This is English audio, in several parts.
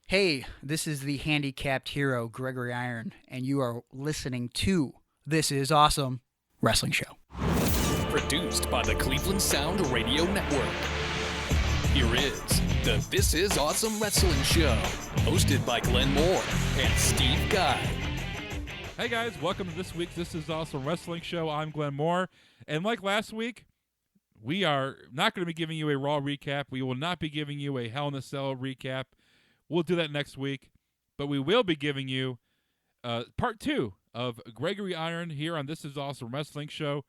Hey, this is the handicapped hero, Gregory Iron, and you are listening to This Is Awesome Wrestling Show. Produced by the Cleveland Sound Radio Network. Here is the This Is Awesome Wrestling Show, hosted by Glenn Moore and Steve Guy. Hey guys, welcome to this week's This Is Awesome Wrestling Show. I'm Glenn Moore, and like last week, we are not going to be giving you a Raw recap. We will not be giving you a Hell in a Cell recap. We'll do that next week, but we will be giving you part 2 of Gregory Iron here on This Is Awesome Wrestling Show.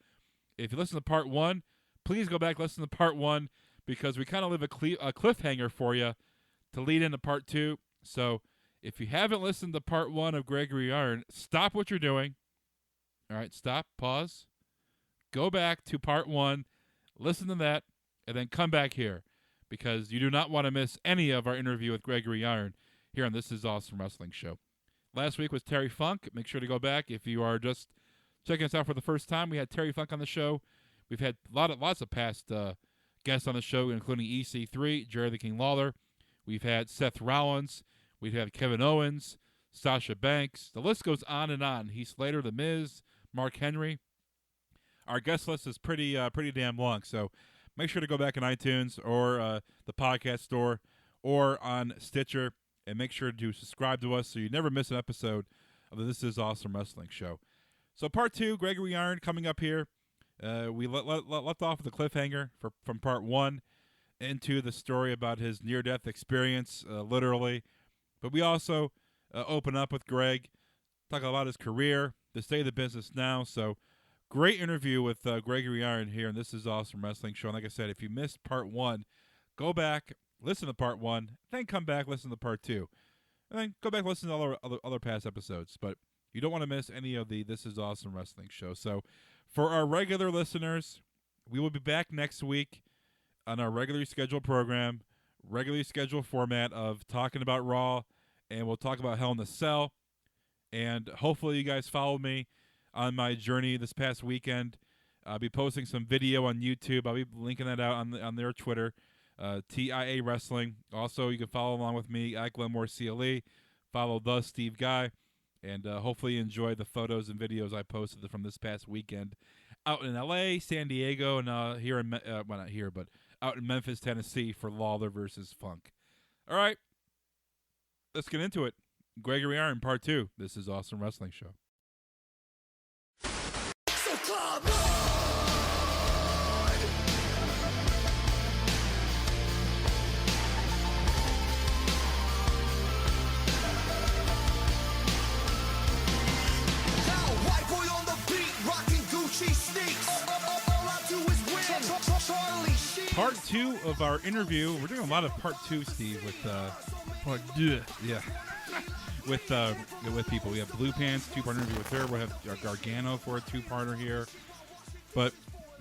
If you listen to part 1, please go back and listen to part 1 because we kind of leave a cliffhanger for you to lead into part 2. So if you haven't listened to part 1 of Gregory Iron, stop what you're doing. All right, stop, pause, go back to part 1, listen to that, and then come back here, because you do not want to miss any of our interview with Gregory Iron here on This Is Awesome Wrestling Show. Last week was Terry Funk. Make sure to go back if you are just checking us out for the first time. We had Terry Funk on the show. We've had lots of past guests on the show, including EC3, Jerry the King Lawler. We've had Seth Rollins. We've had Kevin Owens, Sasha Banks. The list goes on and on. Heath Slater, The Miz, Mark Henry. Our guest list is pretty damn long, so make sure to go back in iTunes or the podcast store or on Stitcher, and make sure to subscribe to us so you never miss an episode of the This Is Awesome Wrestling Show. So part 2, Gregory Iron, coming up here. We left off with a cliffhanger from part 1 into the story about his near-death experience, literally. But we also open up with Greg, talk about his career, the state of the business now. So great interview with Gregory Iron here, and This Is Awesome Wrestling Show. And like I said, if you missed part 1, go back, listen to part 1, then come back, listen to part 2. And then go back, listen to all our other past episodes. But you don't want to miss any of the This Is Awesome Wrestling Show. So for our regular listeners, we will be back next week on our regularly scheduled program, regularly scheduled format of talking about Raw, and we'll talk about Hell in a Cell. And hopefully you guys follow me on my journey this past weekend. I'll be posting some video on YouTube. I'll be linking that out on their Twitter, TIA Wrestling. Also, you can follow along with me at Glenmore CLE. Follow the Steve Guy, and hopefully you enjoy the photos and videos I posted from this past weekend out in LA, San Diego, and here in well, not here, but out in Memphis, Tennessee for Lawler versus Funk. All right, let's get into it. Gregory Iron, part 2. This is Awesome Wrestling Show. Part 2 of our interview. We're doing a lot of part 2, Steve, with part 2. Yeah. with people. We have Blue Pants, 2-part interview with her. We'll have Gargano for a 2-parter here. But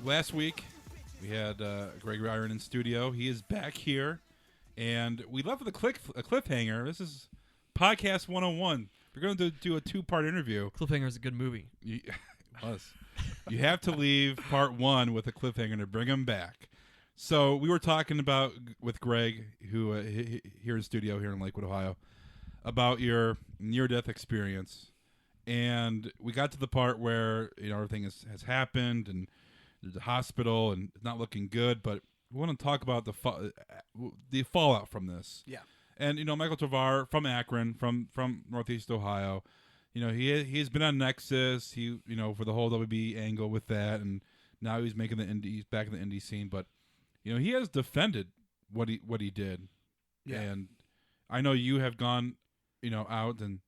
last week we had Gregory Iron in studio. He is back here, and we left with a cliffhanger. This is Podcast 101. We're going to do a 2-part interview. Cliffhanger is a good movie. It was. You have to leave part 1 with a cliffhanger to bring him back. So we were talking about with Greg, who here in studio here in Lakewood, Ohio, about your near-death experience, and we got to the part where everything has happened, and there's a hospital, and it's not looking good. But we want to talk about the fallout from this. Yeah. And Michael Tovar from Akron, from Northeast Ohio, he's been on Nexus, for the whole WB angle with that, and now he's making he's back in the indie scene, but he has defended what he did. Yeah. And I know you have gone out and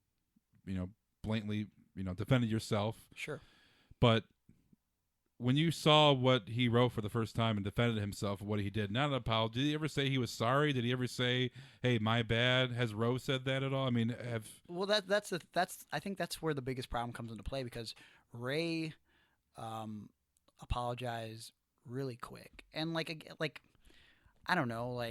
blatantly defended yourself. Sure. But when you saw what he wrote for the first time and defended himself of what he did, not an apology, did he ever say he was sorry? Did he ever say, "Hey, my bad"? Has Rose said that at all? I mean, that's I think that's where the biggest problem comes into play, because Ray apologized really quick, and like I don't know,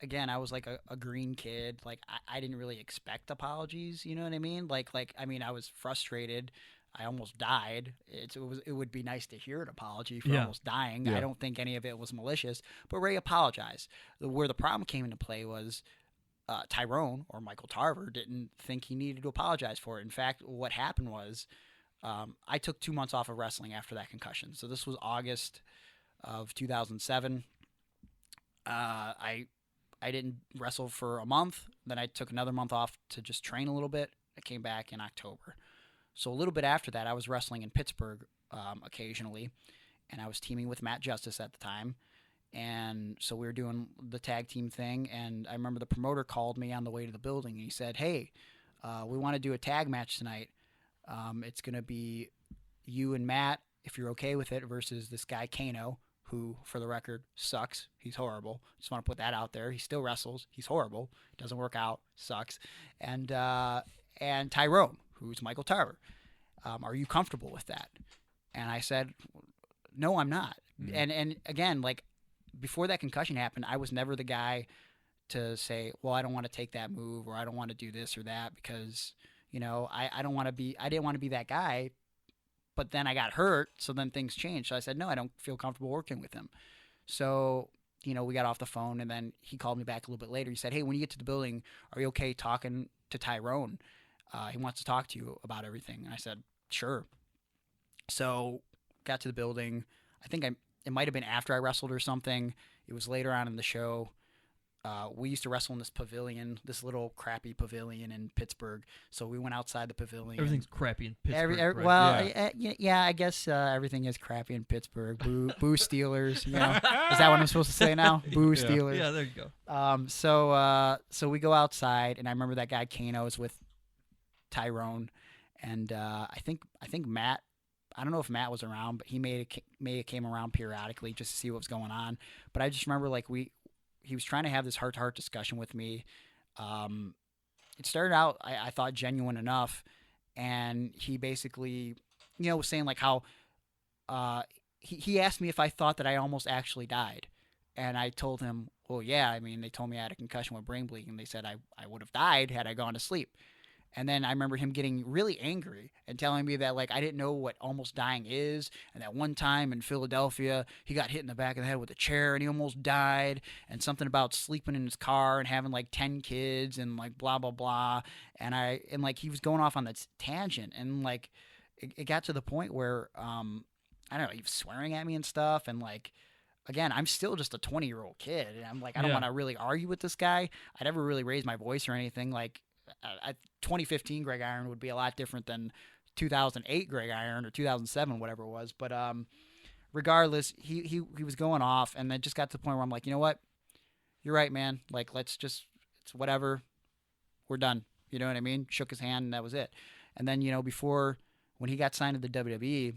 again, I was like a green kid. Like I didn't really expect apologies. You know what I mean? I was frustrated. I almost died. It would be nice to hear an apology for almost dying. Yeah. I don't think any of it was malicious, but Ray apologized. Where the problem came into play was Tyrone or Michael Tarver didn't think he needed to apologize for it. In fact, what happened was I took 2 months off of wrestling after that concussion. So this was August of 2007. I didn't wrestle for a month. Then I took another month off to just train a little bit. I came back in October. So a little bit after that, I was wrestling in Pittsburgh occasionally, and I was teaming with Matt Justice at the time. And so we were doing the tag team thing, and I remember the promoter called me on the way to the building, and he said, "Hey, we want to do a tag match tonight. It's going to be you and Matt, if you're okay with it, versus this guy Kano, who, for the record, sucks. He's horrible. Just want to put that out there. He still wrestles. He's horrible. Doesn't work out. Sucks. And Tyrone, who's Michael Tarver. Are you comfortable with that?" And I said, "No, I'm not." And again, like, before that concussion happened, I was never the guy to say, well, I don't want to take that move, or I don't want to do this or that, because, you know, I didn't want to be that guy. But then I got hurt, so then things changed. So I said, no, I don't feel comfortable working with him. So, you know, we got off the phone, and then he called me back a little bit later. He said, "Hey, when you get to the building, are you okay talking to Tyrone? He wants to talk to you about everything." And I said, "Sure." So got to the building. I think it might have been after I wrestled or something. It was later on in the show. We used to wrestle in this pavilion, this little crappy pavilion in Pittsburgh. So we went outside the pavilion. Everything's crappy in Pittsburgh. Right? Well, yeah, I guess everything is crappy in Pittsburgh. Boo, boo Steelers. You know, is that what I'm supposed to say now? Boo Steelers. Yeah, there you go. So we go outside, and I remember that guy Kano was with Tyrone, and I think Matt. I don't know if Matt was around, but he may have came around periodically just to see what was going on. But I just remember, like, he was trying to have this heart-to-heart discussion with me. It started out, I thought, genuine enough, and he basically, you know, was saying, like, how he asked me if I thought that I almost actually died. And I told him, well, yeah, I mean, they told me I had a concussion with brain bleeding, and they said I would have died had I gone to sleep. And then I remember him getting really angry and telling me that, like, I didn't know what almost dying is, and that one time in Philadelphia he got hit in the back of the head with a chair and he almost died, and something about sleeping in his car and having like 10 kids and like blah blah blah. And like he was going off on that tangent, and like it got to the point where I don't know, he was swearing at me and stuff, and like, again, I'm still just a 20-year-old kid, and I'm like, I don't want to really argue with this guy. I never really raised my voice or anything. Like, 2015 Greg Iron would be a lot different than 2008 Greg Iron or 2007, whatever it was. But regardless, he was going off, and then just got to the point where I'm like, you know what? You're right, man. Like, it's whatever. We're done. You know what I mean? Shook his hand, and that was it. And then, you know, when he got signed to the WWE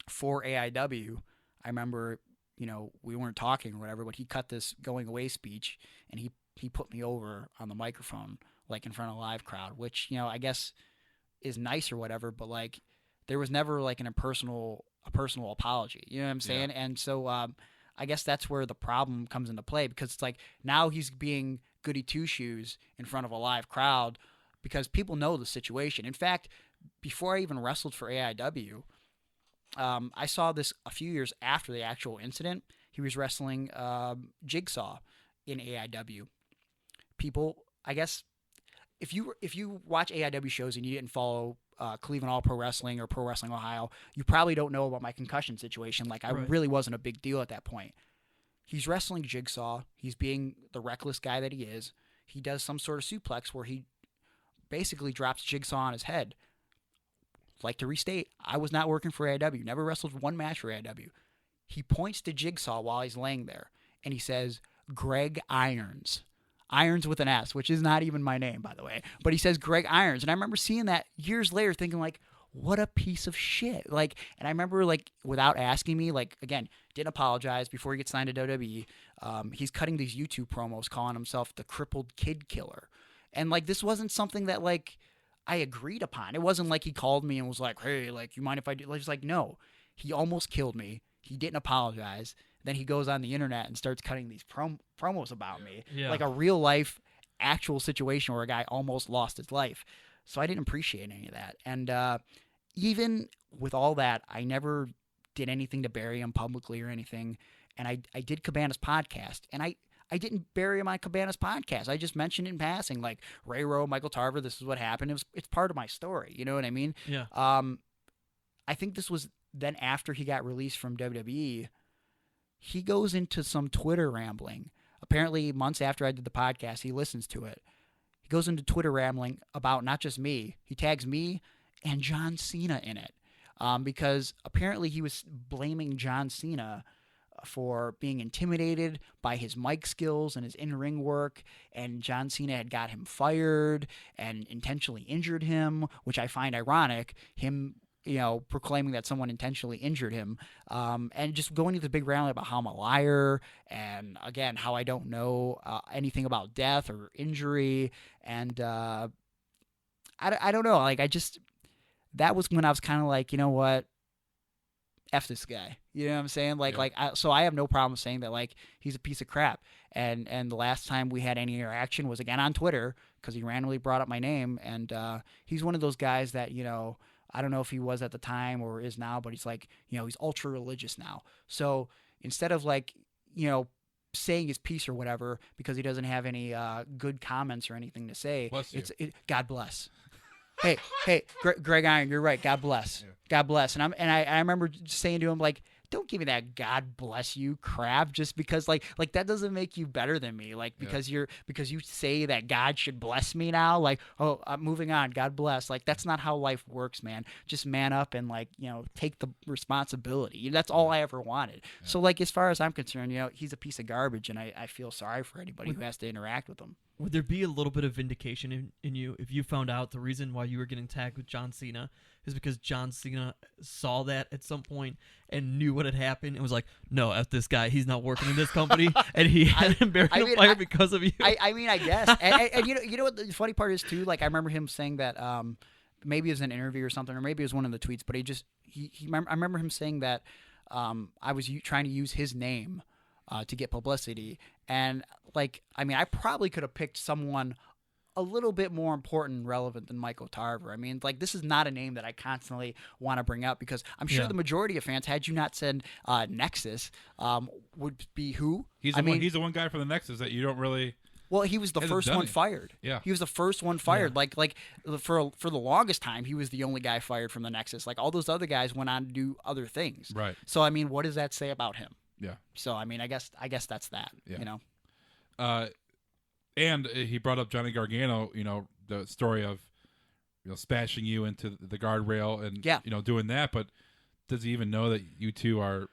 for AIW, I remember, you know, we weren't talking or whatever, but he cut this going away speech, and he put me over on the microphone, like, in front of a live crowd, which, you know, I guess is nice or whatever, but like, there was never like a personal apology. You know what I'm saying? Yeah. And so I guess that's where the problem comes into play, because it's like, now he's being goody two shoes in front of a live crowd because people know the situation. In fact, before I even wrestled for AIW, I saw this a few years after the actual incident. He was wrestling Jigsaw in AIW. People, I guess, if you watch AIW shows and you didn't follow Cleveland All Pro Wrestling or Pro Wrestling Ohio, you probably don't know about my concussion situation. Like, I really wasn't a big deal at that point. He's wrestling Jigsaw. He's being the reckless guy that he is. He does some sort of suplex where he basically drops Jigsaw on his head. Like to restate, I was not working for AIW. Never wrestled one match for AIW. He points to Jigsaw while he's laying there, and he says, "Greg Irons." Irons with an S, which is not even my name, by the way. But he says Greg Irons. And I remember seeing that years later thinking, like, what a piece of shit. Like, and I remember, like, without asking me, like, again, didn't apologize before he gets signed to WWE. He's cutting these YouTube promos calling himself the crippled kid killer. And, like, this wasn't something that, like, I agreed upon. It wasn't like he called me and was like, hey, like, you mind if I do? Like, just like, no. He almost killed me. He didn't apologize. Then he goes on the internet and starts cutting these promos about me. Yeah. Like a real life, actual situation where a guy almost lost his life. So I didn't appreciate any of that. And even with all that, I never did anything to bury him publicly or anything. And I did Cabana's podcast. And I I didn't bury him on Cabana's podcast. I just mentioned it in passing, like Ray Rowe, Michael Tarver. This is what happened. It's part of my story. You know what I mean? Yeah. I think this was then after he got released from WWE. He goes into some Twitter rambling. Apparently, months after I did the podcast, he listens to it. He goes into Twitter rambling about not just me. He tags me and John Cena in it, because apparently he was blaming John Cena for being intimidated by his mic skills and his in-ring work, and John Cena had got him fired and intentionally injured him, which I find ironic, him proclaiming that someone intentionally injured him, and just going into the big rally about how I'm a liar, and again, how I don't know anything about death or injury, and I don't know, like, that was when I was kind of like, you know what, F this guy. You know what I'm saying? So I have no problem saying that, like, he's a piece of crap. And the last time we had any interaction was again on Twitter, because he randomly brought up my name. And he's one of those guys that, I don't know if he was at the time or is now, but he's like, he's ultra religious now. So instead of, like, saying his piece or whatever, because he doesn't have any good comments or anything to say, God bless. Hey, Greg Iron, you're right. God bless. Yeah. God bless. And I remember saying to him, like, don't give me that God bless you crap just because like that doesn't make you better than me. Like, because you say that God should bless me now, like, oh, I'm moving on. God bless. Like, that's not how life works, man. Just man up and, like, take the responsibility. That's all I ever wanted. Yeah. So, like, as far as I'm concerned, he's a piece of garbage, and I feel sorry for anybody who has to interact with him. Would there be a little bit of vindication in you if you found out the reason why you were getting tagged with John Cena is because John Cena saw that at some point and knew what had happened and was like, no, F this guy, he's not working in this company, and he had him buried on fire because of you? I mean, I guess. and you know what the funny part is, too? Like, I remember him saying that, maybe it was an interview or something, or maybe it was one of the tweets, but I remember him saying that I was trying to use his name to get publicity. And, like, I mean, I probably could have picked someone a little bit more important and relevant than Michael Tarver. I mean, like, this is not a name that I constantly want to bring up, because I'm sure the majority of fans, had you not said Nexus, would be who? He's the one guy from the Nexus that you don't really... Well, he was the first one fired. Yeah. He was the first one fired. Yeah. Like for the longest time, he was the only guy fired from the Nexus. Like, all those other guys went on to do other things. Right. So, I mean, what does that say about him? Yeah. So, I mean, I guess that's that, And he brought up Johnny Gargano, the story of, smashing you into the guardrail and, doing that. But does he even know that you two are,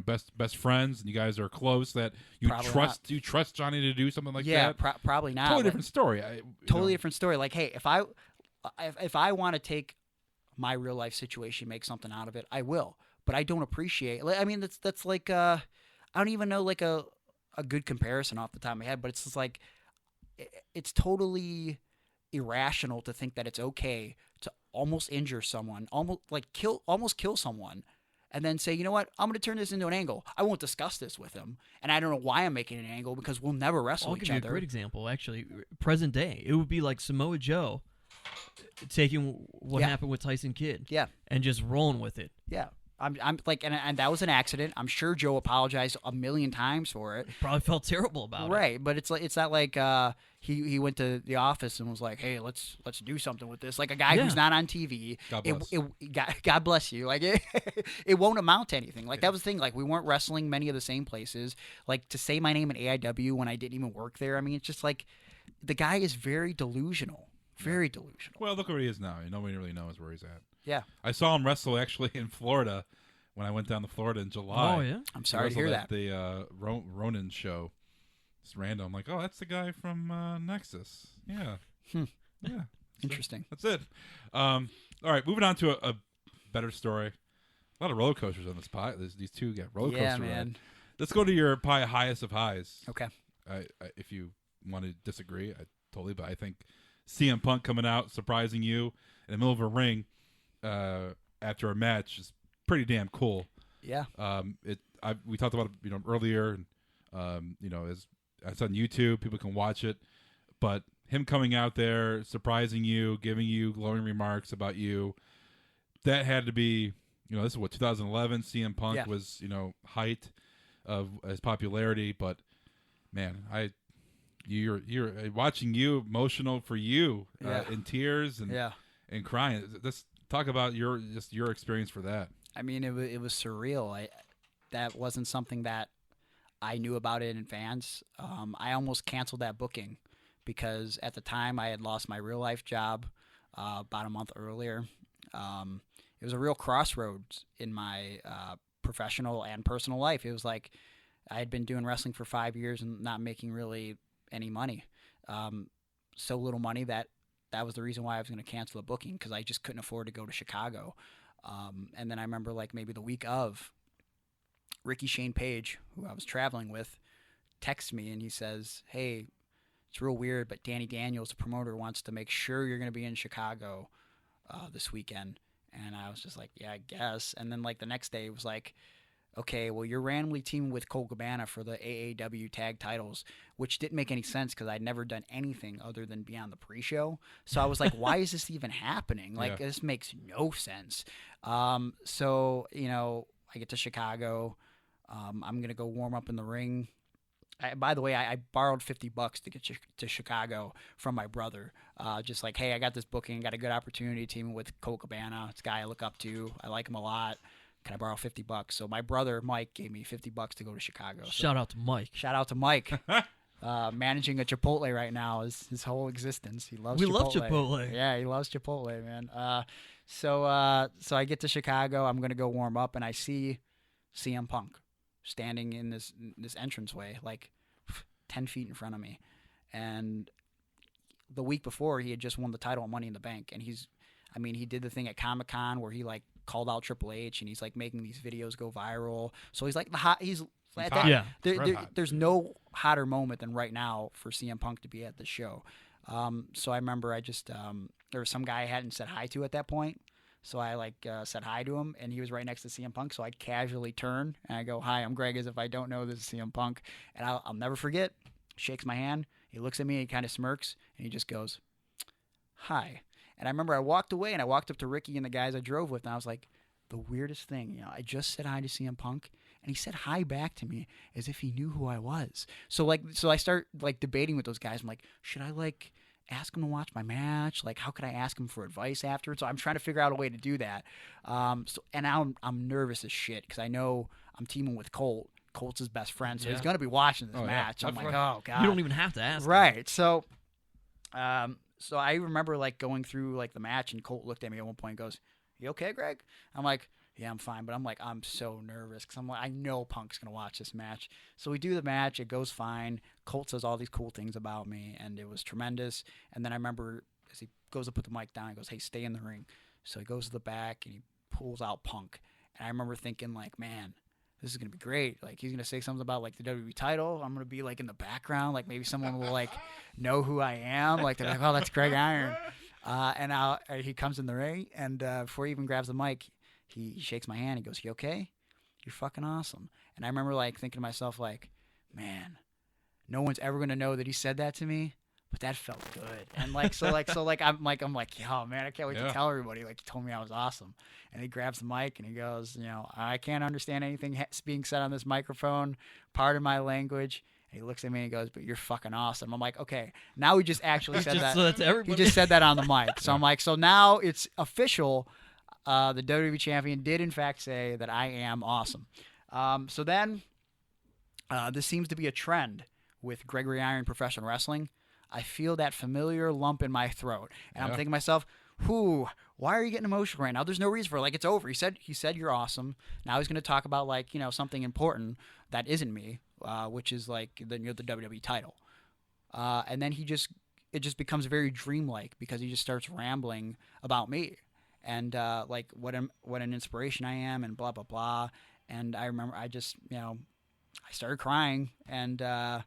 best friends, and you guys are close, that you trust Johnny to do something like that? Yeah, probably not. Totally different story. Different story. Like, hey, if I want to take my real life situation, make something out of it, I will. But I don't appreciate. I mean, that's like I don't even know, like, a good comparison off the top of my head, but it's just like, it's totally irrational to think that it's okay to almost injure someone, almost kill someone, and then say, you know what, I'm going to turn this into an angle. I won't discuss this with him, and I don't know why I'm making an angle, because we'll never wrestle each other. I'll give you a great example, actually. Present day, it would be like Samoa Joe taking what happened with Tyson Kidd, and just rolling with it. Yeah. I'm like, and that was an accident. I'm sure Joe apologized a million times for it. Probably felt terrible about it. Right, but it's not like he went to the office and was like, hey, let's do something with this. Like, a guy who's not on TV. God bless. God bless you. Like, it won't amount to anything. Like, that was the thing. Like, we weren't wrestling many of the same places. Like, to say my name in AIW when I didn't even work there. I mean, it's just like, the guy is very delusional. Very delusional. Well, look where he is now. Nobody really knows where he's at. Yeah. I saw him wrestle actually in Florida when I went down to Florida in July. Oh, yeah? I'm sorry to hear that. The Ronin show. It's random. I'm like, oh, that's the guy from Nexus. Yeah. Yeah. Interesting. That's it. All right, moving on to a better story. A lot of roller coasters on this pie. These two get roller coaster Yeah, man. ride. Let's go to your pie highest of highs. Okay. If you want to disagree, but I think CM Punk coming out, surprising you in the middle of a ring after a match is pretty damn cool. Yeah. We talked about it, earlier, and as it's on YouTube, people can watch it. But him coming out there, surprising you, giving you glowing remarks about you, that had to be, this is what, 2011. CM Punk was, height of his popularity, but Man, you're watching you emotional for you, in tears and crying. Let's talk about your experience for that. I mean, it was surreal. That wasn't something that I knew about it in advance. I almost canceled that booking because at the time I had lost my real life job about a month earlier. It was a real crossroads in my professional and personal life. It was like I had been doing wrestling for 5 years and not making really any money. So little money that was the reason why I was going to cancel the booking, because I just couldn't afford to go to Chicago. And then I remember like maybe the week of, Ricky Shane Page, who I was traveling with, texts me and he says, "Hey, it's real weird, but Danny Daniels, the promoter, wants to make sure you're going to be in Chicago this weekend." And I was just like, "Yeah, I guess." And then like the next day it was like, "Okay, well, you're randomly teaming with Colt Cabana for the AAW tag titles," which didn't make any sense because I'd never done anything other than be on the pre-show. So I was like, why is this even happening? Like, this makes no sense. So, I get to Chicago. I'm going to go warm up in the ring. By the way, I borrowed $50 to get to Chicago from my brother. Just like, hey, I got this booking, got a good opportunity teaming with Colt Cabana. It's a guy I look up to. I like him a lot. Can I borrow $50? So my brother Mike gave me $50 to go to Chicago. So Shout out to Mike. Shout out to Mike. Managing a Chipotle right now is his whole existence. He loves. We Chipotle. love Chipotle. Yeah, he loves Chipotle, man. So I get to Chicago. I'm gonna go warm up, and I see CM Punk standing in this entranceway, like 10 feet in front of me. And the week before, he had just won the title at Money in the Bank, and he did the thing at Comic-Con where he like called out Triple H, and he's like making these videos go viral. So he's like hot. Hot. There's no hotter moment than right now for CM Punk to be at the show. So I remember I just there was some guy I hadn't said hi to at that point. So I said hi to him, and he was right next to CM Punk. So I casually turn and I go, "Hi, I'm Greg," as if I don't know this is CM Punk. And I'll never forget. Shakes my hand. He looks at me. He kind of smirks, and he just goes, "Hi." And I remember I walked away, and I walked up to Ricky and the guys I drove with, and I was like, the weirdest thing, I just said hi to CM Punk, and he said hi back to me as if he knew who I was. So I start debating with those guys. I'm like, should I ask him to watch my match? Like, how could I ask him for advice afterwards? So I'm trying to figure out a way to do that. And now I'm nervous as shit because I know I'm teaming with Colt. Colt's his best friend, so he's going to be watching this match. I'm like, oh, God. You don't even have to ask. Right. So I remember going through the match, and Colt looked at me at one point and goes, "You okay, Greg?" I'm like, "Yeah, I'm fine," but I'm so nervous because I'm like, I know Punk's gonna watch this match. So we do the match, it goes fine. Colt says all these cool things about me, and it was tremendous. And then I remember as he goes to put the mic down, he goes, "Hey, stay in the ring." So he goes to the back and he pulls out Punk, and I remember thinking man, this is gonna be great. He's gonna say something about the WWE title. I'm gonna be in the background, maybe someone will know who I am. They're like, "Oh, that's Greg Iron." And he comes in the ring, and before he even grabs the mic, he shakes my hand. He goes, "You okay? You're fucking awesome." And I remember thinking to myself, man, no one's ever gonna know that he said that to me, but that felt good. And I'm like, "Yo, man, I can't wait to tell everybody." He told me I was awesome. And he grabs the mic and he goes, "I can't understand anything being said on this microphone. Pardon my language." And he looks at me and he goes, "But you're fucking awesome." I'm like, okay, now we just actually said that. So that's everybody. He just said that on the mic. So I'm like, so now it's official. The WWE champion did in fact say that I am awesome. So then this seems to be a trend with Gregory Iron Professional Wrestling. I feel that familiar lump in my throat. And I'm thinking to myself, why are you getting emotional right now? There's no reason for it. It's over. He said you're awesome. Now he's going to talk about something important that isn't me, which is the WWE title. And then it just becomes very dreamlike because he just starts rambling about me and what an inspiration I am and blah blah blah. And I remember I just I started crying, and I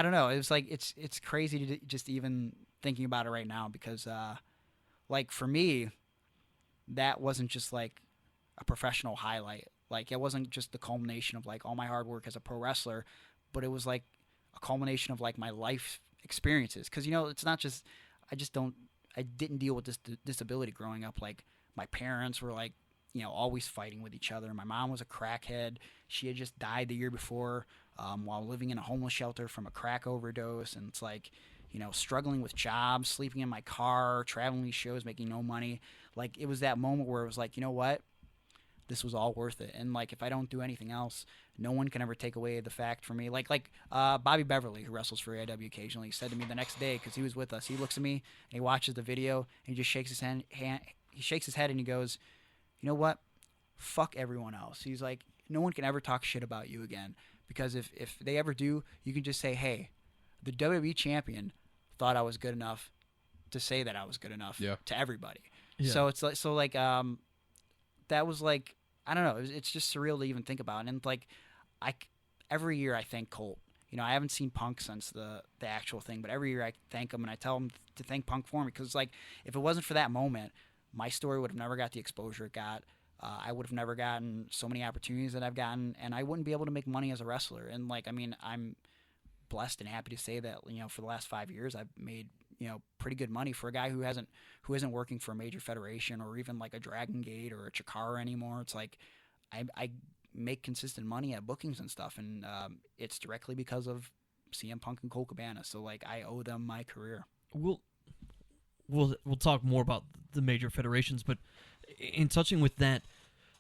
don't know. It was it's crazy to just even thinking about it right now because for me, that wasn't just a professional highlight. It wasn't just the culmination of all my hard work as a pro wrestler, but it was a culmination of my life experiences. Because it's not just I didn't deal with this disability growing up. My parents were always fighting with each other. My mom was a crackhead. She had just died the year before while living in a homeless shelter from a crack overdose. And it's like, struggling with jobs, sleeping in my car, traveling these shows, making no money. Like, it was that moment where it was like, you know what? This was all worth it. And like, if I don't do anything else, no one can ever take away the fact from me. Like Bobby Beverly, who wrestles for AIW occasionally, said to me the next day, because he was with us, he looks at me and he watches the video and he just shakes his he shakes his head and he goes, you know what? Fuck everyone else. He's like, no one can ever talk shit about you again, because if they ever do, you can just say, hey, the WWE champion thought I was good enough to say that I was good enough to everybody. Yeah. So it's like, that was like, I don't know. It's just surreal to even think about. And like, every year I thank Colt. I haven't seen Punk since the actual thing, but every year I thank him and I tell him to thank Punk for me, because like, if it wasn't for that moment, my story would have never got the exposure it got. I would have never gotten so many opportunities that I've gotten, and I wouldn't be able to make money as a wrestler. And like, I mean, I'm blessed and happy to say that, for the last 5 years I've made, pretty good money for a guy who isn't working for a major federation or even like a Dragon Gate or a Chikara anymore. It's like I make consistent money at bookings and stuff, and it's directly because of CM Punk and Colt Cabana. So like, I owe them my career. We'll talk more about the major federations, but in touching with that,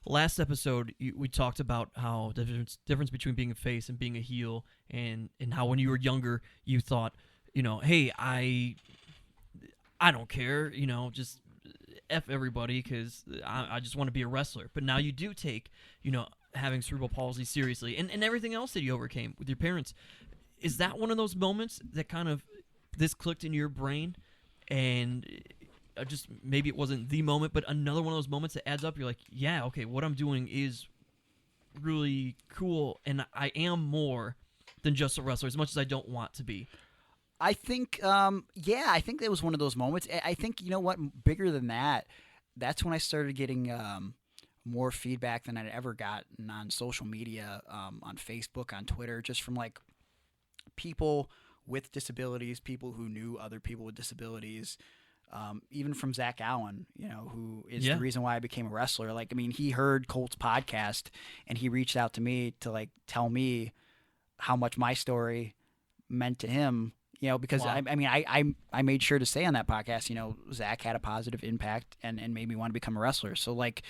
last episode we talked about how the difference between being a face and being a heel, and how when you were younger you thought, hey, I don't care, just F everybody because I just want to be a wrestler. But now you do take, having cerebral palsy seriously, and everything else that you overcame with your parents. Is that one of those moments that kind of this clicked in your brain, and just maybe it wasn't the moment, but another one of those moments that adds up? You're like, yeah, okay, what I'm doing is really cool, and I am more than just a wrestler, as much as I don't want to be. I think, I think that was one of those moments. I think, bigger than that, that's when I started getting more feedback than I'd ever gotten on social media, on Facebook, on Twitter, just from like people with disabilities, people who knew other people with disabilities, even from Zach Allen, who is the reason why I became a wrestler. Like, I mean, he heard Colt's podcast and he reached out to me to like tell me how much my story meant to him. Because wow. I made sure to say on that podcast, Zach had a positive impact and made me want to become a wrestler. So like,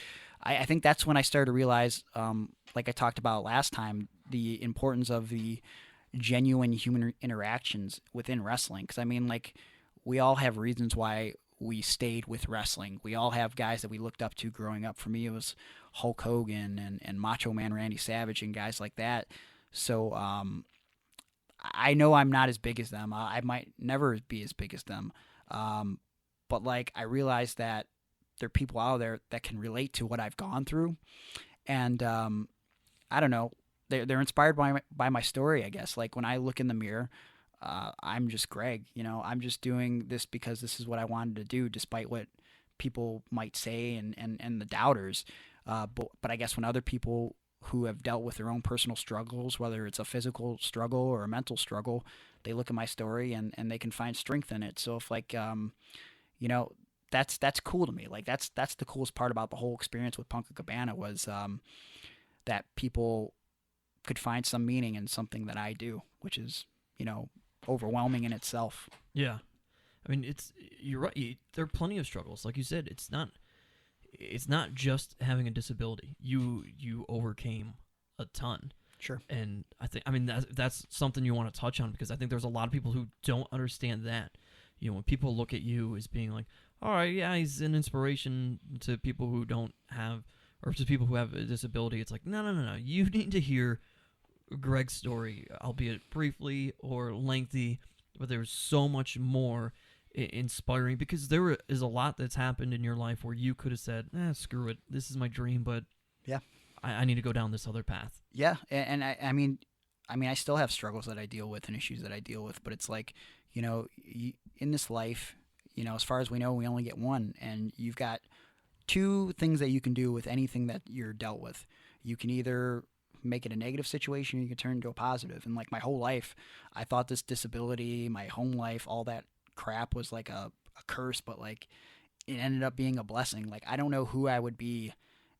I think that's when I started to realize, like I talked about last time, the importance of the genuine human interactions within wrestling. Because I mean, like, we all have reasons why we stayed with wrestling. We all have guys that we looked up to growing up. For me, it was Hulk Hogan and Macho Man Randy Savage and guys like that. So, I know I'm not as big as them. I might never be as big as them. But like, I realize that there are people out there that can relate to what I've gone through. And I don't know, they're inspired by my story, I guess. Like, when I look in the mirror, I'm just Greg. I'm just doing this because this is what I wanted to do, despite what people might say and the doubters. But I guess when other people who have dealt with their own personal struggles, whether it's a physical struggle or a mental struggle, they look at my story and they can find strength in it. So if like, that's cool to me. Like, that's the coolest part about the whole experience with Punk and Cabana was that people could find some meaning in something that I do, which is, overwhelming in itself. Yeah. I mean, you're right. There are plenty of struggles. Like you said, it's not just having a disability. You overcame a ton. Sure. And I mean that's something you want to touch on, because I think there's a lot of people who don't understand that. When people look at you as being like, all right, yeah, he's an inspiration to people who don't have, or to people who have a disability. It's like, no. You need to hear Greg's story, albeit briefly or lengthy, but there's so much more inspiring, because there is a lot that's happened in your life where you could have said, screw it, this is my dream, but yeah, I need to go down this other path. Yeah, and I mean, I still have struggles that I deal with and issues that I deal with, but it's like, in this life, as far as we know, we only get one, and you've got two things that you can do with anything that you're dealt with. You can either make it a negative situation, or you can turn it into a positive. And like, my whole life, I thought this disability, my home life, all that crap was like a curse, but like, it ended up being a blessing. Like, I don't know who I would be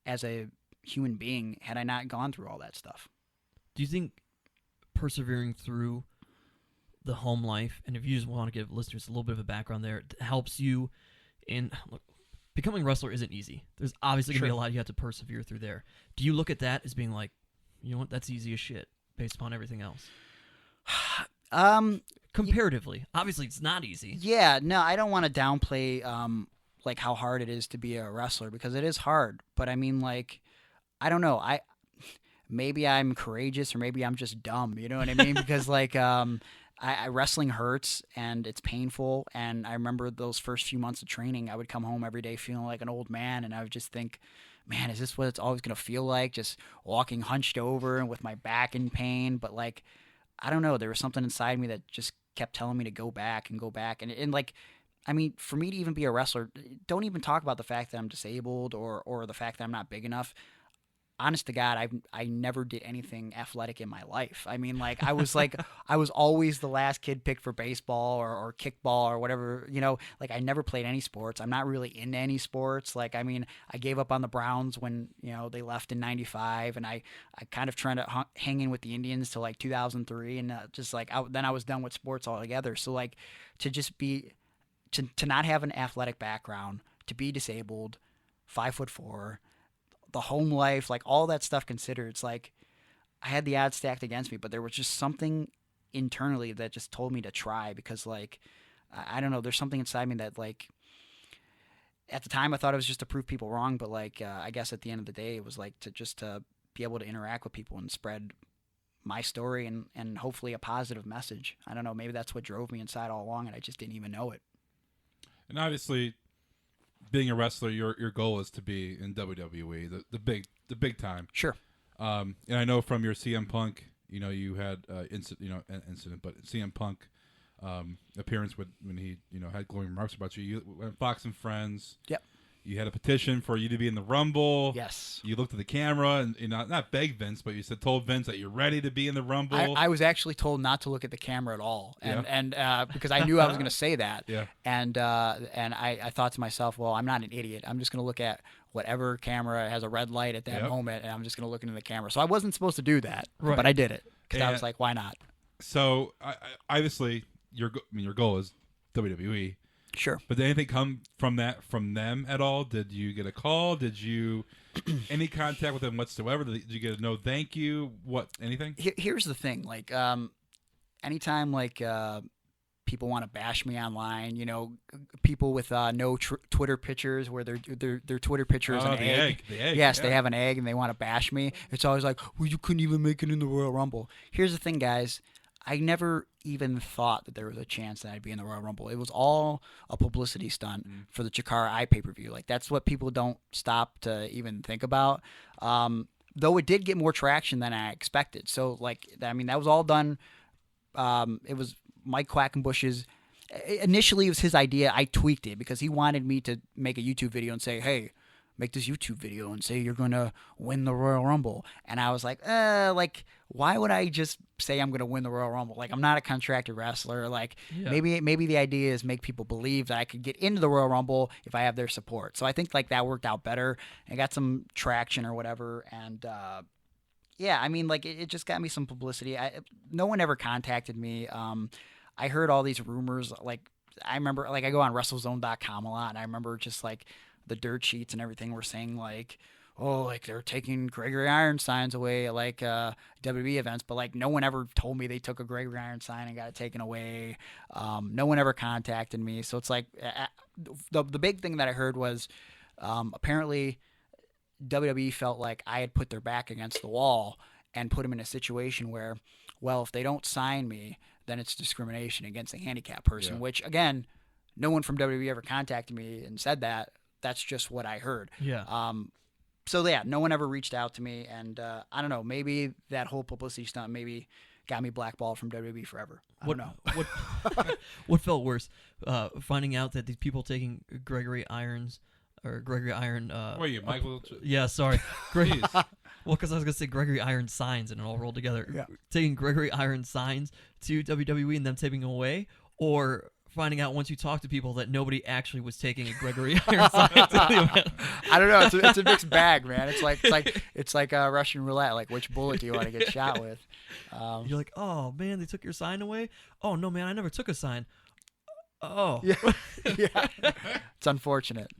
as a human being had I not gone through all that stuff. Do you think persevering through the home life, and if you just want to give listeners a little bit of a background there, it helps you in look, becoming a wrestler isn't easy. There's obviously going to be a lot you have to persevere through there. Do you look at that as being like, you know what, that's easy as shit based upon everything else? Comparatively. Obviously, it's not easy. Yeah, no, I don't want to downplay like how hard it is to be a wrestler, because it is hard. But I mean, like, I don't know. Maybe I'm courageous, or maybe I'm just dumb. You know what I mean? Because like wrestling hurts and it's painful. And I remember those first few months of training, I would come home every day feeling like an old man, and I would just think, man, is this what it's always gonna feel like? Just walking hunched over and with my back in pain. But like, I don't know. There was something inside me that just kept telling me to go back and go back. And like, I mean, for me to even be a wrestler, don't even talk about the fact that I'm disabled or the fact that I'm not big enough. Honest to God, I never did anything athletic in my life. I mean, like, I was always the last kid picked for baseball or kickball or whatever, you know, like I never played any sports. I'm not really into any sports. Like, I mean, I gave up on the Browns when, you know, they left in 95, and I kind of tried to hang in with the Indians till like 2003. And just like, then I was done with sports altogether. So like to just be, to not have an athletic background, to be disabled, 5'4", the home life, like all that stuff considered, it's like I had the odds stacked against me, but there was just something internally that just told me to try, because like, I don't know, there's something inside me that like, at the time I thought it was just to prove people wrong, but like, I guess at the end of the day, it was like to be able to interact with people and spread my story and hopefully a positive message. I don't know, maybe that's what drove me inside all along, and I just didn't even know it. And obviously, being a wrestler, your goal is to be in WWE, the big time. Sure. And I know from your CM Punk, you know, you had incident, but CM Punk appearance when he, you know, had glowing remarks about you. You went Fox and Friends. Yep. You had a petition for you to be in the Rumble. Yes. You looked at the camera and, you know, not begged Vince, but you told Vince that you're ready to be in the Rumble. I was actually told not to look at the camera at all, and because I knew I was going to say that. Yeah. And I thought to myself, well, I'm not an idiot. I'm just going to look at whatever camera has a red light at that moment, and I'm just going to look into the camera. So I wasn't supposed to do that, but I did it because I was like, why not? So obviously, your goal is WWE. Sure. But did anything come from them at all? Did you get a call? Did you any contact with them whatsoever? Did you get a no thank you? What, anything? Here's the thing, like anytime like people want to bash me online, you know, people with no Twitter pictures where their Twitter picture is an egg. The egg. Yes, yeah. they have an egg and they want to bash me. It's always like, well, you couldn't even make it in the Royal Rumble. Here's the thing, guys. I never even thought that there was a chance that I'd be in the Royal Rumble. It was all a publicity stunt for the Chikara pay-per-view. Like, that's what people don't stop to even think about. Though it did get more traction than I expected. So, like, I mean, that was all done. It was Mike Quackenbush's. Initially, it was his idea. I tweaked it because he wanted me to make a YouTube video and say, hey, make this YouTube video and say you're going to win the Royal Rumble. And I was like, why would I just say I'm going to win the Royal Rumble? Like, I'm not a contracted wrestler. Like, maybe the idea is make people believe that I could get into the Royal Rumble if I have their support. So I think, like, that worked out better. I got some traction or whatever. And, yeah, I mean, like, it just got me some publicity. No one ever contacted me. I heard all these rumors. Like, I remember, like, I go on WrestleZone.com a lot, and I remember just, like, the dirt sheets and everything were saying like, oh, like they're taking Gregory Iron signs away at like WWE events, but like no one ever told me they took a Gregory Iron sign and got it taken away. No one ever contacted me. So it's like the big thing that I heard was apparently WWE felt like I had put their back against the wall and put them in a situation where, well, if they don't sign me, then it's discrimination against a handicapped person, which again, no one from WWE ever contacted me and said that. That's just what I heard. Yeah. So yeah, no one ever reached out to me, and I don't know. Maybe that whole publicity stunt maybe got me blackballed from WWE forever. I don't know. What felt worse, finding out that these people taking Gregory Iron. What are you, Michael? Yeah, sorry. Well, because I was gonna say Gregory Iron signs and it all rolled together. Yeah. Taking Gregory Iron signs to WWE and them taking them away, or finding out once you talk to people that nobody actually was taking a Gregory Iron scientific event? I don't know. It's a mixed bag, man. It's like Russian roulette. Like, which bullet do you want to get shot with? You're like, oh man, they took your sign away. Oh no, man, I never took a sign. Oh yeah, yeah. It's unfortunate.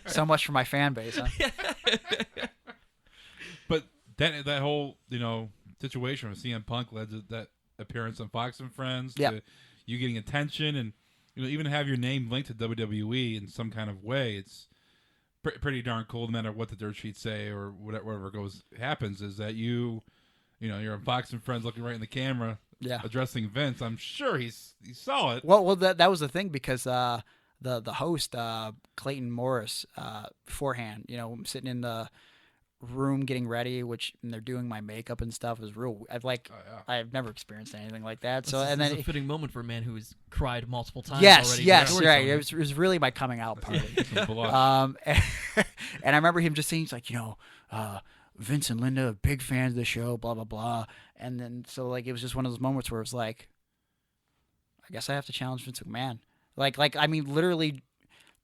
So much for my fan base, huh? But that whole situation with CM Punk led to that appearance on Fox and Friends. Yeah. To you getting attention and even have your name linked to WWE in some kind of way. It's pretty darn cool. No matter what the dirt sheets say or whatever happens, is that you're on Fox and Friends looking right in the camera, addressing Vince. I'm sure he saw it. Well, that was the thing because the host Clayton Morris beforehand, I'm sitting in the room getting ready, and they're doing my makeup and stuff. It was real. I've never experienced anything like that. So and then it's a fitting moment for a man who has cried multiple times. Yes, already. right. It was really my coming out party. And I remember him just saying, he's like, Vince and Linda, big fans of the show, blah blah blah. And then so it was just one of those moments where it was like, I guess I have to challenge Vince McMahon. Literally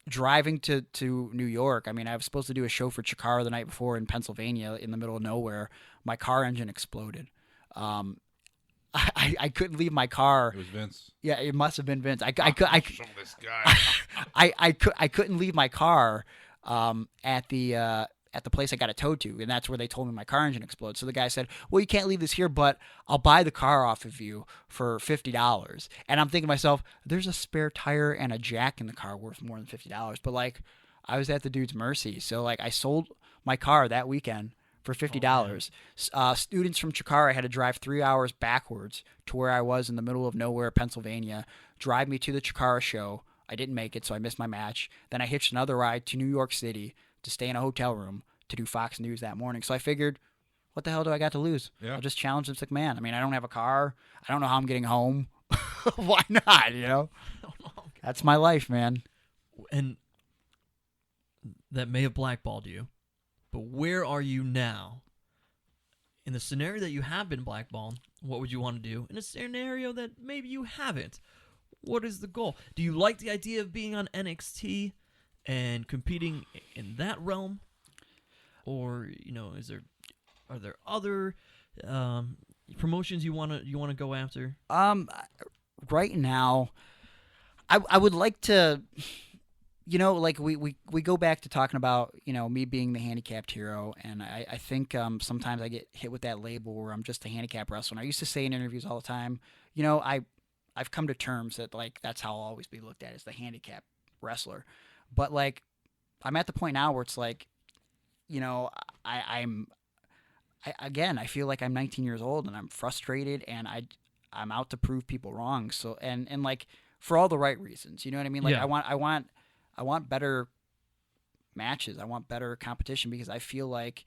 driving to New York. I was supposed to do a show for Chikara the night before in Pennsylvania in the middle of nowhere. My car engine exploded. I couldn't leave my car. It was Vince. Yeah, it must have been Vince. Show this guy. I couldn't leave my car at the place I got it towed to, and that's where they told me my car engine exploded. So the guy said, well, you can't leave this here, but I'll buy the car off of you for $50. And I'm thinking to myself, there's a spare tire and a jack in the car worth more than $50. But I was at the dude's mercy. So I sold my car that weekend for $50. Students from Chikara had to drive 3 hours backwards to where I was in the middle of nowhere, Pennsylvania, drive me to the Chikara show. I didn't make it, so I missed my match. Then I hitched another ride to New York City to stay in a hotel room to do Fox News that morning. So I figured, what the hell do I got to lose? Yeah. I'll just challenge Vince McMahon. I don't have a car. I don't know how I'm getting home. Why not, That's my life, man. And that may have blackballed you, but where are you now? In the scenario that you have been blackballed, what would you want to do? In a scenario that maybe you haven't, what is the goal? Do you like the idea of being on NXT and competing in that realm, or are there other promotions you want to go after? Right now, I would like to, we go back to talking about me being the handicapped hero, and I think sometimes I get hit with that label where I'm just a handicap wrestler. And I used to say in interviews all the time, I've come to terms that that's how I'll always be looked at, as the handicap wrestler. But I'm at the point now where it's I feel like I'm 19 years old and I'm frustrated and I'm out to prove people wrong. So and for all the right reasons, you know what I mean? Yeah. I want better matches. I want better competition because I feel like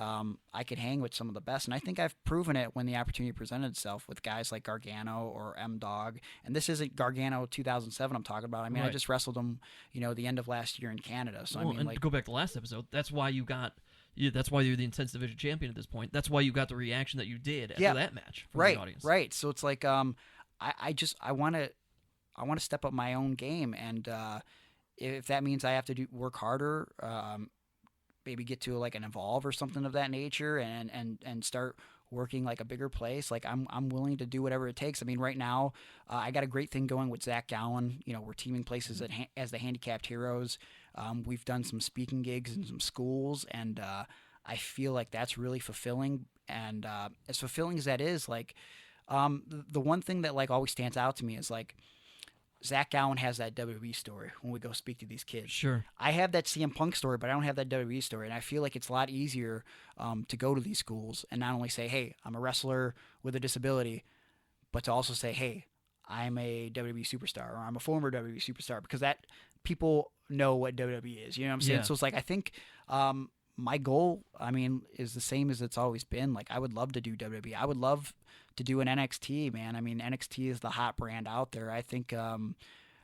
I could hang with some of the best. And I think I've proven it when the opportunity presented itself with guys like Gargano or M-Dog. And this isn't Gargano 2007 I'm talking about. Right. I just wrestled him, the end of last year in Canada. So and to go back to the last episode, that's why that's why you're the Intense Division champion at this point. That's why you got the reaction that you did after that match from the audience. Right. So it's I want to step up my own game, and if that means I have to work harder, maybe get to an Evolve or something of that nature, and start working a bigger place. I'm willing to do whatever it takes. Right now I got a great thing going with Zach Gowen. We're teaming places as the Handicapped Heroes. We've done some speaking gigs in some schools, and I feel like that's really fulfilling. And as fulfilling as that is, the one thing that always stands out to me is Zach Gowen has that WWE story when we go speak to these kids. Sure. I have that CM Punk story, but I don't have that WWE story. And I feel like it's a lot easier to go to these schools and not only say, hey, I'm a wrestler with a disability, but to also say, hey, I'm a WWE superstar, or I'm a former WWE superstar, because that people know what WWE is. You know what I'm saying? Yeah. So it's I think my goal, is the same as it's always been. I would love to do WWE. I would love to do an NXT, man. NXT is the hot brand out there. I think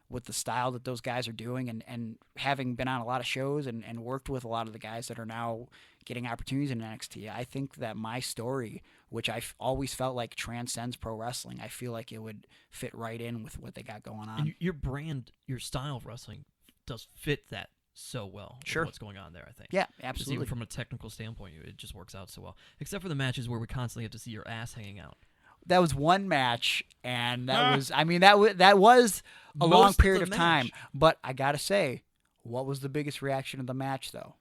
with the style that those guys are doing, and having been on a lot of shows and worked with a lot of the guys that are now getting opportunities in NXT, I think that my story, which I've always felt like transcends pro wrestling, I feel like it would fit right in with what they got going on. And your brand, your style of wrestling does fit that so well. With Sure. what's going on there, I think. Yeah, Just absolutely. even from a technical standpoint, it just works out so well. Except for the matches where we constantly have to see your ass hanging out. That was one match, and that was, I mean, that was a long Most of period the of time. match. But I gotta say, what was the biggest reaction of the match, though?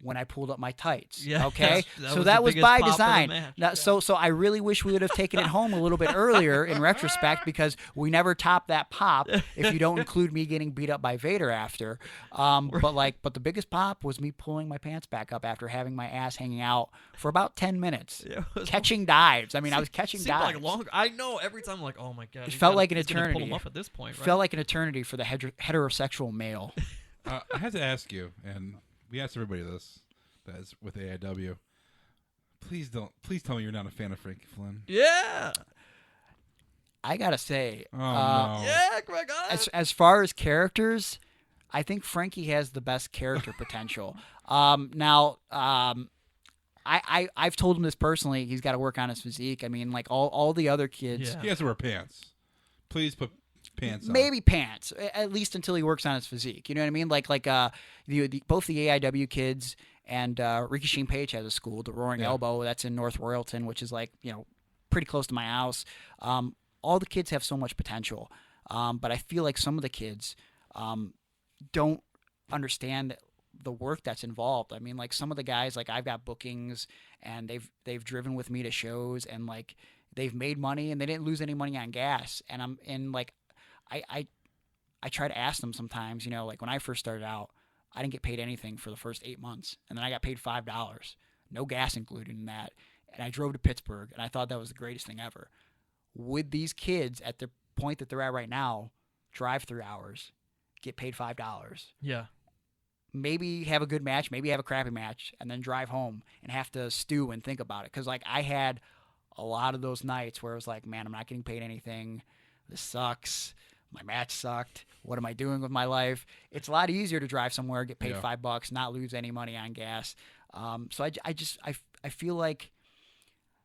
When I pulled up my tights. Yeah, Okay. that So was that the was biggest by pop of the design. match. Now, so I really wish we would have taken it home a little bit earlier in retrospect, because we never topped that pop if you don't include me getting beat up by Vader after. But the biggest pop was me pulling my pants back up after having my ass hanging out for about 10 minutes. Yeah, it was- Catching dives. I mean, I was catching Seemed dives. like longer. I know. Every time I'm like, oh my god. It he's felt gonna- like an he's gonna eternity. Pull him up at this point, right? Felt like an eternity for the heterosexual male. I have to ask you, and we asked everybody this, that is with AIW. Please tell me you're not a fan of Frankie Flynn. Yeah. I gotta say, Oh, no. Yeah, Greg. as far as characters, I think Frankie has the best character potential. Now, I've told him this personally. He's got to work on his physique. I mean, like all the other kids, Yeah. He has to wear pants. Please put pants on. maybe pants, at least until he works on his physique. You know what I mean? Like both the AIW kids and Ricky Shane Page has a school, the Roaring Yeah. Elbow, that's in North Royalton, which is like, pretty close to my house. All the kids have so much potential, but I feel like some of the kids don't understand the work that's involved. I mean, like some of the guys, like I've got bookings and they've driven with me to shows, and like they've made money and they didn't lose any money on gas. And I try to ask them sometimes, like when I first started out, I didn't get paid anything for the first 8 months, and then I got paid $5, no gas included in that. And I drove to Pittsburgh, and I thought that was the greatest thing ever. Would these kids at the point that they're at right now drive 3 hours, get paid $5, Yeah. maybe have a good match, maybe have a crappy match, and then drive home and have to stew and think about it? Because like I had a lot of those nights where it was like, man, I'm not getting paid anything. This sucks. My match sucked. What am I doing with my life? It's a lot easier to drive somewhere, get paid Yeah. $5, not lose any money on gas. So I feel like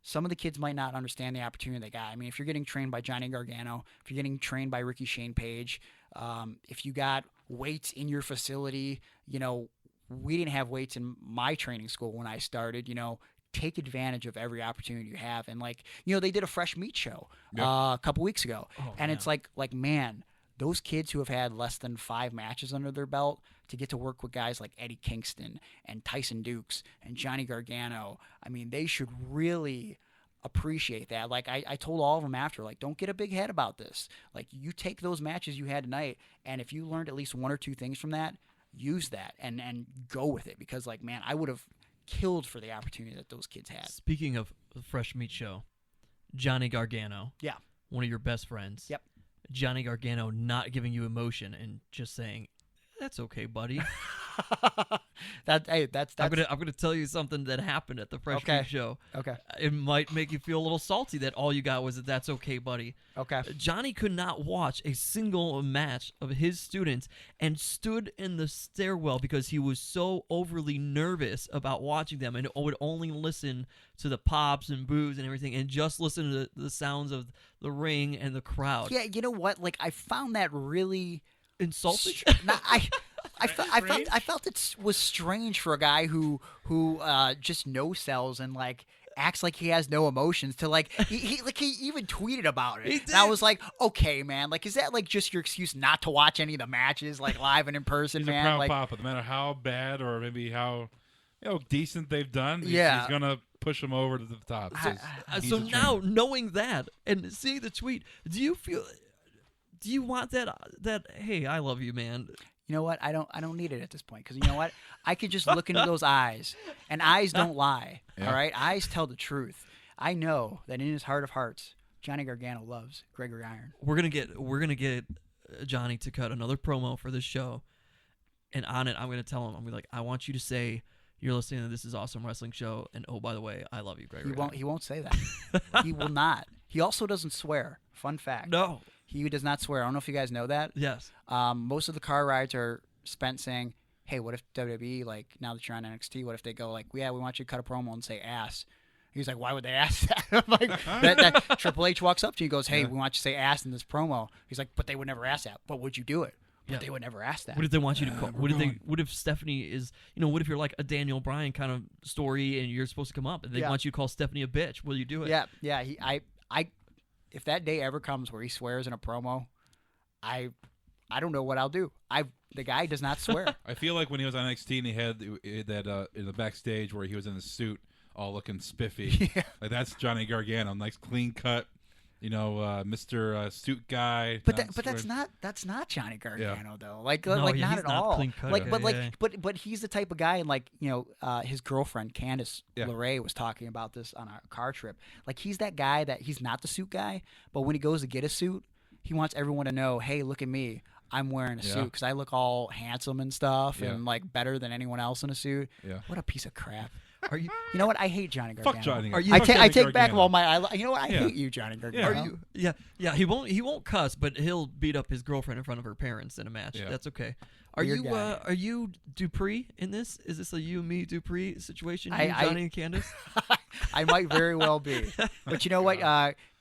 some of the kids might not understand the opportunity they got. I mean, if you're getting trained by Johnny Gargano, if you're getting trained by Ricky Shane Page, if you got weights in your facility, we didn't have weights in my training school when I started. Take advantage of every opportunity you have. And like, they did a fresh meat show a couple weeks ago, and it's like, man, those kids who have had less than 5 matches under their belt to get to work with guys like Eddie Kingston and Tyson Dukes and Johnny Gargano, I mean, they should really appreciate that. Like I told all of them after, like, don't get a big head about this. Like, you take those matches you had tonight, and if you learned at least 1 or 2 things from that, use that and go with it. Because like, man, I would have killed for the opportunity that those kids had. Speaking of the Fresh Meat Show, Johnny Gargano. Yeah. One of your best friends. Yep. Johnny Gargano not giving you emotion and just saying, "That's okay, buddy." That's I'm gonna tell you something that happened at the Fresh Okay. Meat Show. okay. It might make you feel a little salty that all you got was "That's okay, buddy." Okay. Johnny could not watch a single match of his students and stood in the stairwell because he was so overly nervous about watching them and would only listen to the pops and boos and everything and just listen to the sounds of the ring and the crowd. Yeah, you know what? Like, I found that really Insulting? I felt it was strange for a guy who just no sells and like acts like he has no emotions to like he even tweeted about it. He And I did. was like, okay, man, like, is that like just your excuse not to watch any of the matches like live and in person, He's a man? proud Like, papa. No matter how bad or maybe how decent they've done, he's gonna push them over to the top. He's So a now, trainer. knowing that and seeing the tweet, do you want that? Hey, I love you, man. you know what? I don't need it at this point, because you know what? I could just look into those eyes, and eyes don't lie. Yeah. All right, eyes tell the truth. I know that in his heart of hearts, Johnny Gargano loves Gregory Iron. We're gonna get Johnny to cut another promo for this show, and on it, I'm gonna tell him, I'm gonna be like, I want you to say you're listening to This Is Awesome Wrestling Show, and oh, by the way, I love you, Gregory. He won't say that. He will not. He also doesn't swear. Fun fact. No. He does not swear. I don't know if you guys know that. Yes. Most of the car rides are spent saying, hey, what if WWE, like, now that you're on NXT, what if they go, like, yeah, we want you to cut a promo and say ass? He's like, why would they ask that? I'm like, that Triple H walks up to you and goes, hey, we want you to say ass in this promo. He's like, but they would never ask that. But would you do it? But they would never ask that. What if they want you to call? What if Stephanie is? What if you're like a Daniel Bryan kind of story and you're supposed to come up and they want you to call Stephanie a bitch? Will you do it? Yeah. If that day ever comes where he swears in a promo, I don't know what I'll do. The guy does not swear. I feel like when he was on NXT and he had that in the backstage where he was in the suit, all looking spiffy. Yeah. Like that's Johnny Gargano, nice clean cut. Mr. Suit guy. But that's not Johnny Gargano though. Not he's at not all. clean cut. But he's the type of guy, and his girlfriend Candice LeRae was talking about this on our car trip. Like he's that guy that he's not the suit guy, but when he goes to get a suit, he wants everyone to know, hey, look at me. I'm wearing a suit because I look all handsome and stuff and like better than anyone else in a suit. Yeah. What a piece of crap. Are you? You know what? I hate Johnny Gargano. Fuck Johnny. Are you? I take back all my. You know what? I hate you, Johnny Gargano. Are you? Yeah. He won't cuss, but he'll beat up his girlfriend in front of her parents in a match. Yeah. That's okay. Are you Dupree in this? Is this a you, me, Dupree situation? Johnny and Candice? I might very well be, but you know what?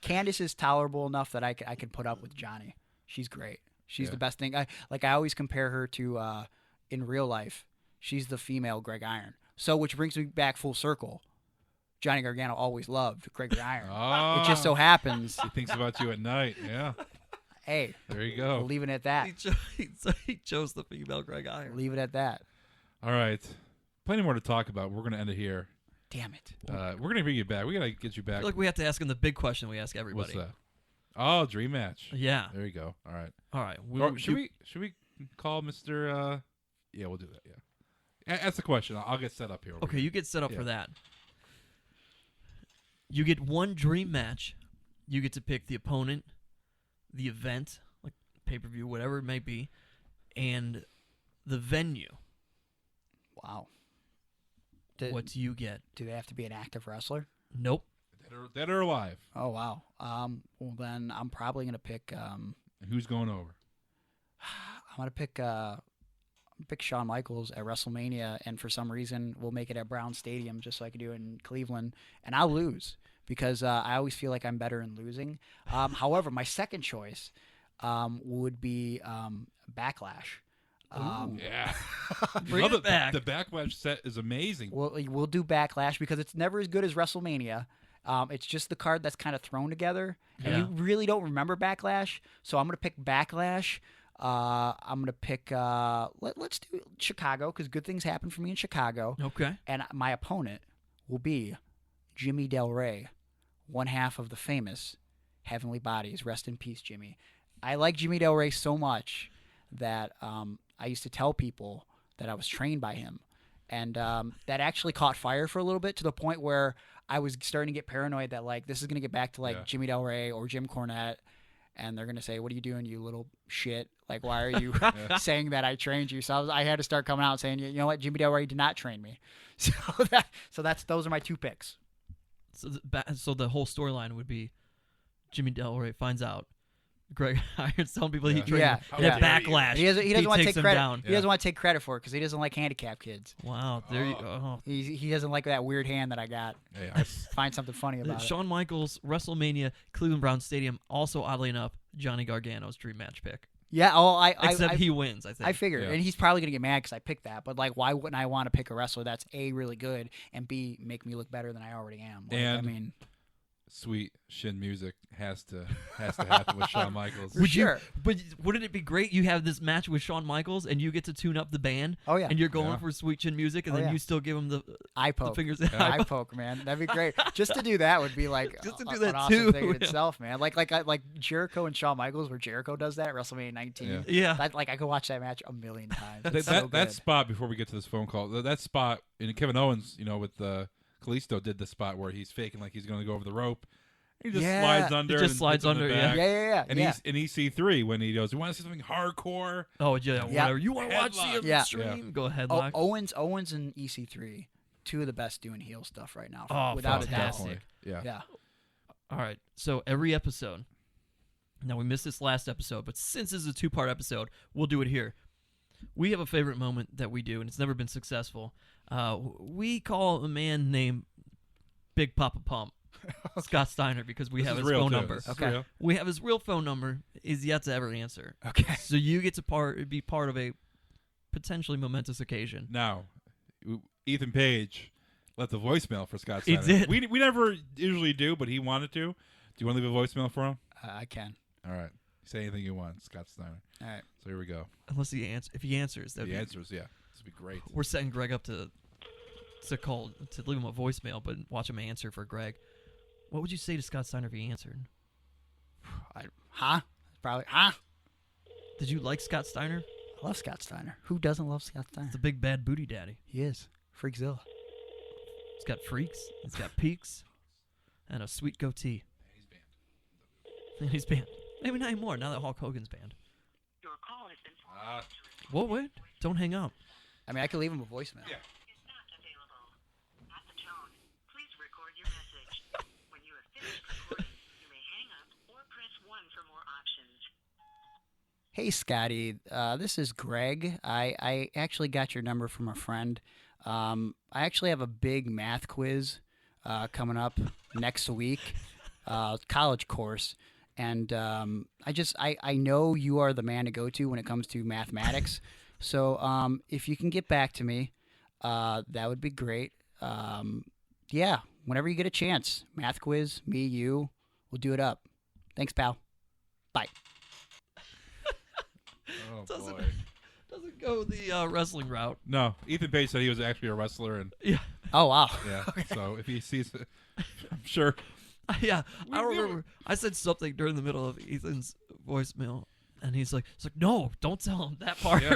Candice is tolerable enough that I can put up with Johnny. She's great. She's the best thing. I always compare her to in real life. She's the female Greg Iron. So, which brings me back full circle. Johnny Gargano always loved Gregory Iron. Oh, it just so happens. He thinks about you at night. Yeah. Hey, there you go. We'll leave it at that. He chose the female Greg Iron. Leave it at that. All right. Plenty more to talk about. We're going to end it here. Damn it. We're going to bring you back. We got to get you back. I feel like we have to ask him the big question we ask everybody. What's that? Oh, dream match. Yeah. There you go. All right. All right. Should we call Mr. Yeah, we'll do that. Yeah. That's the question. I'll get set up here. Okay, you get set up for that. You get one dream match. You get to pick the opponent, the event, like pay-per-view, whatever it may be, and the venue. Wow. What do you get? Do they have to be an active wrestler? Nope. Dead or alive. Oh, wow. Well, then I'm probably going to pick... Who's going over? I'm going to pick Shawn Michaels at WrestleMania, and for some reason we'll make it at Brown Stadium just like I do in Cleveland, and I'll lose because I always feel like I'm better in losing. However, my second choice would be Backlash. Yeah. Bring it back. The Backlash set is amazing. We'll do Backlash because it's never as good as WrestleMania. It's just the card that's kind of thrown together, and you really don't remember Backlash, so I'm going to pick Backlash. I'm gonna pick. Let's do Chicago because good things happen for me in Chicago. Okay. And my opponent will be Jimmy Del Rey, one half of the famous Heavenly Bodies. Rest in peace, Jimmy. I like Jimmy Del Rey so much that I used to tell people that I was trained by him, and that actually caught fire for a little bit to the point where I was starting to get paranoid that like this is gonna get back to like Jimmy Del Rey or Jim Cornette. And they're going to say, what are you doing, you little shit? Like, why are you saying that I trained you? So I had to start coming out and saying, you know what, Jimmy Del Rey did not train me. So those are my two picks. So the whole storyline would be Jimmy Del Rey finds out Greg Iron's telling people he trained him. And at Backlash, he doesn't want to take credit. Down. He doesn't want to take credit for it because he doesn't like handicapped kids. Wow, there you go. He doesn't like that weird hand that I got. Yeah. Find something funny about it. Shawn Michaels, WrestleMania, Cleveland Brown Stadium. Also, oddly enough, Johnny Gargano's dream match pick. Yeah. Except he wins. I think. I figured, and he's probably gonna get mad because I picked that. But like, why wouldn't I want to pick a wrestler that's A, really good, and B, make me look better than I already am? Like, and I mean, sweet shin music has to happen with Shawn Michaels. But wouldn't it be great? You have this match with Shawn Michaels, and you get to tune up the band. Oh yeah, and you're going for sweet chin music, and then you still give him the eye poke. The fingers. Eye poke, man. That'd be great. Just to do that would be like just to do that an awesome too. thing in itself, man. Like Jericho and Shawn Michaels, where Jericho does that at WrestleMania 19. Yeah. I could watch that match a million times. That spot before we get to this phone call, that spot, and Kevin Owens, with Kalisto did the spot where he's faking like he's going to go over the rope. He just slides under. He just slides under. Yeah. And he's in EC3 when he goes, "You want to see something hardcore?" Oh yeah, whatever. You want to watch the stream? Go ahead, Lock. Owens and EC3, two of the best doing heel stuff right now. Oh, without a doubt. fantastic. Yeah. Yeah. All right. So every episode, Now, we missed this last episode, but since this is a 2-part episode, we'll do it here. We have a favorite moment that we do, and it's never been successful. We call a man named Big Papa Pump Scott Steiner because we This have is his real, phone too. number. This is Okay. real. We have his real phone number. Is yet to ever answer. Okay. So you get to be part of a potentially momentous occasion. Now, Ethan Page left a voicemail for Scott He Steiner. did. We never usually do, but he wanted to. Do you want to leave a voicemail for him? I can. All right. Say anything you want, Scott Steiner. All right. So here we go. Unless if he answers, The answers, yeah. This would be great. We're setting Greg up to leave him a voicemail, but watch him answer for Greg. What would you say to Scott Steiner if he answered? Probably. Did you like Scott Steiner? I love Scott Steiner. Who doesn't love Scott Steiner? He's a big bad booty daddy. He is. Freakzilla. He's got freaks. He's got peaks, and a sweet goatee. And he's banned. Maybe not anymore. Now that Hulk Hogan's banned. Your call has been forwarded to an Whoa, wait! Don't hang up. I mean, I could leave him a voicemail. Yeah. is not available. At the tone, please record your message. When you have finished recording, you may hang up or press 1 for more options. Hey, Scotty. This is Greg. I actually got your number from a friend. I actually have a big math quiz coming up next week, college course. And I know you are the man to go to when it comes to mathematics. So if you can get back to me, that would be great. Yeah, whenever you get a chance, math quiz, me, you, we'll do it up. Thanks, pal. Bye. Oh, Doesn't- boy. Doesn't go the wrestling route. No, Ethan Page said he was actually a wrestler, and Yeah, Oh, wow. yeah. So if he sees it, I'm sure. yeah. I We- we remember I said something during the middle of Ethan's voicemail, and he's like, no, don't tell him that part. Yeah.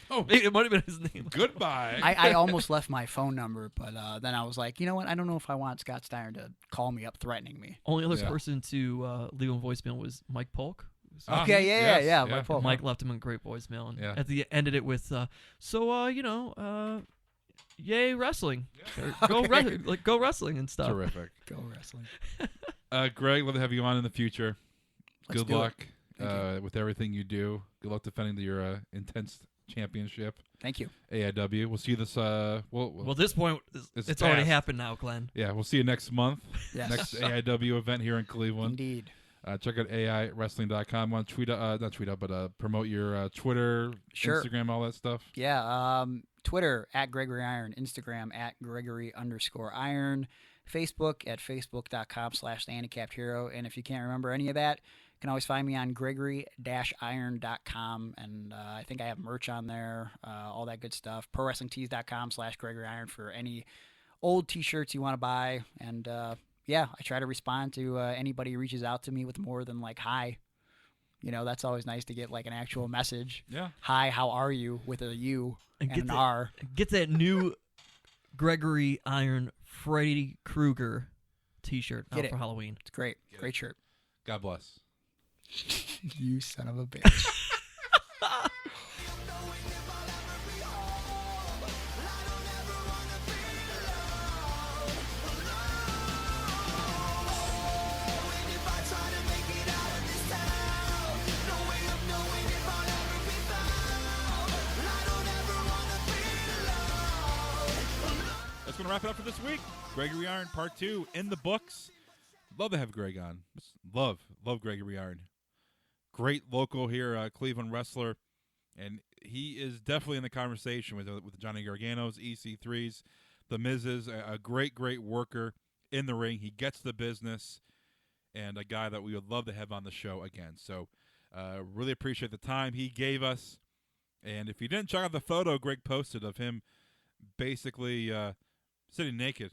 Oh, Maybe it might have been his name. goodbye. I almost left my phone number, but then I was like, you know what? I don't know if I want Scott Steiner to call me up threatening me. Only other Yeah. person to leave him a voicemail was Mike Polk. So Okay, yes, yeah. Mike Polk. Mike left him a great voicemail, and Yeah. at the ended it with, yay wrestling, Or go Okay. go wrestling and stuff. Terrific. Go wrestling. Greg, love to have you on in the future. Let's Good do it. luck Thank with everything you do. Good luck defending your intense championship. Thank you. AIW. We'll see you this. Well, this point, It's it's already past. happened now, Glenn. Yeah, we'll see you next month. Yes. Next AIW event here in Cleveland. Indeed. Check out AIWrestling.com. Want to not tweet out, but promote your Twitter, Sure. Instagram, all that stuff. Yeah. Twitter at Gregory Iron. Instagram at Gregory_Iron. Facebook at facebook.com/thehandicappedhero. And if you can't remember any of that, you can always find me on gregory-iron.com. And I think I have merch on there, all that good stuff. ProWrestlingTees.com/Gregory Iron for any old t-shirts you want to buy. And yeah, I try to respond to anybody who reaches out to me with more than like, hi. You know, that's always nice to get like an actual message. Yeah. Hi, how are you? With a U And and an R. Get that new Gregory Iron Freddy Krueger T-shirt Get out it. for Halloween. It's great. Get Great it. shirt. God bless. You son of a bitch. That's going to wrap it up for this week. Gregory Iron Part 2 in the books. Love to have Greg on. Just love Gregory Iron. Great local here, Cleveland wrestler. And he is definitely in the conversation with the Johnny Garganos, EC3s, the Miz's, a great worker in the ring. He gets the business, and a guy that we would love to have on the show again. So really appreciate the time he gave us. And if you didn't check out the photo Greg posted of him basically sitting naked,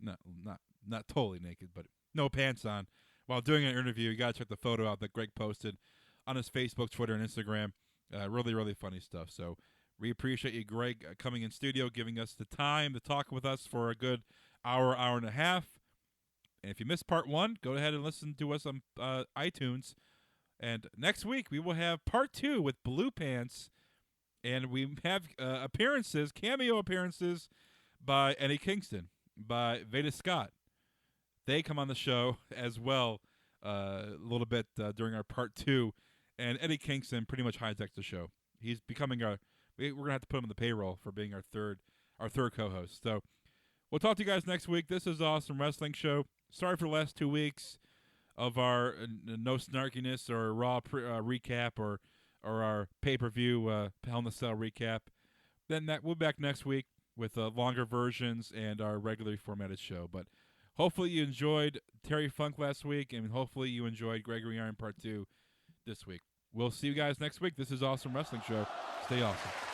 not totally naked, but no pants on, while doing an interview, you got to check the photo out that Greg posted on his Facebook, Twitter, and Instagram. Really funny stuff. So we appreciate you, Greg, coming in studio, giving us the time to talk with us for a good hour and a half. And if you missed part 1, go ahead and listen to us on iTunes. And next week, we will have part 2 with Blue Pants. And we have cameo appearances by Eddie Kingston, by Veda Scott. They come on the show as well a little bit during our part 2, and Eddie Kingston pretty much hijacks the show. He's becoming we're gonna have to put him on the payroll for being our third co-host. So we'll talk to you guys next week. This is Awesome Wrestling Show. Sorry for the last 2 weeks of our no snarkiness or Raw recap or our pay-per-view Hell in a Cell recap. Then we'll be back next week with longer versions and our regularly formatted show. But hopefully you enjoyed Terry Funk last week, and hopefully you enjoyed Gregory Iron Part 2 this week. We'll see you guys next week. This is Awesome Wrestling Show. Stay awesome.